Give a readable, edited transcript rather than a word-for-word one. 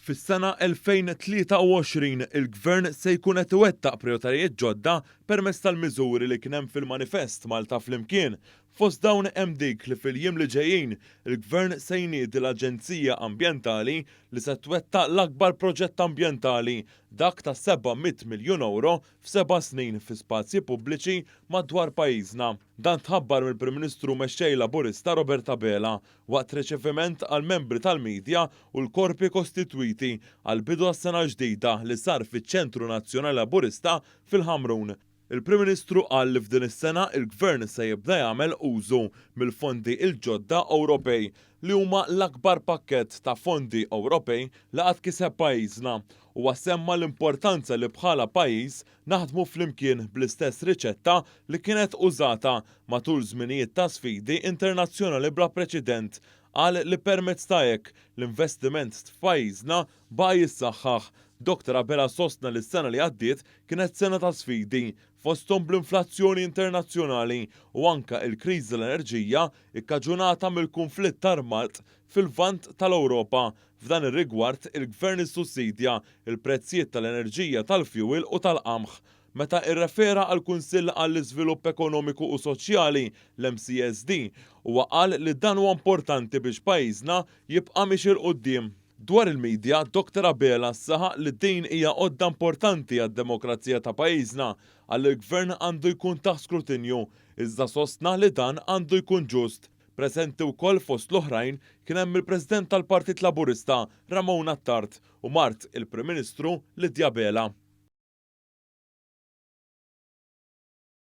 Fis-sena 2023 il-Gvern se jkun qed iwettaq prijoritajiet ġodda permezz tal-miżuri li kien hemm fil-manifest Malta flimkien. Fost dawn hemm dik li fil-jiem li ġejjin il-Gvern se jniedi l-Aġenzija Ambjentali li se twettaq l-akbar proġett ambjentali dak ta' 700 miljun euro f'7 snin fi spazji pubbliċi madwar pajjiżna. Dan tħabbar mill-Prim Ministru mexxej Laburista Roberta Bela waqt riċeviment għal membri tal-midja u l-korpi kostitwiti għal bidu għas-sena ġdida li sar fiċ-Ċentru Nazzjonali Laburista fil-Ħamrun. Il-Prim Ministru qal li f'din is-sena il-Gvern se jibda jagħmel użu mill-fondi il-ġodda Ewropej li huma l-akbar pakkett ta' fondi Ewropej li qatt kiseb pajjiżna u semma l-importanza li bħala pajjiż naħdmu flimkien bl-istess riċetta li kienet użata matul żminijiet ta' sfidi internazzjonali bla preċedent. Qal li permezz ta' hekk l-investiment f'pajjiżna baqa' jissaħħaħ. Dr. Bela sostna li s-sena li għaddiet kienet sena ta' sfidi fosthom bl-inflazzjoni internazzjonali u anka il-kriżi l-enerġija ikkaġunata mill-kunflitt armat fil-vant tal-Ewropa. F'dan ir-rigward il-Gvern issussidja il-prezzijiet tal-enerġija tal-fjuwil u tal-qamħ. Meta irrefera għal Kunsill għall-Iżvilupp Ekonomiku u Soċjali l-MCSD huwa qal li dan huwa importanti biex pajjiżna jibqa' mixi l quddiem. Dwar il-midja, Dr. Bela saħaq li din hija għodda importanti għad-demokrazija ta' pajjiżna għal il-Gvern għandu jkun taħt skrutinju, iżda sostna li dan għandu jkun ġust. Preżenti wkoll fost l-oħrajn kien hemm il-President tal-Partit Laburista Ramon Attard u Mart il-Prim Ministru Lidja Bela.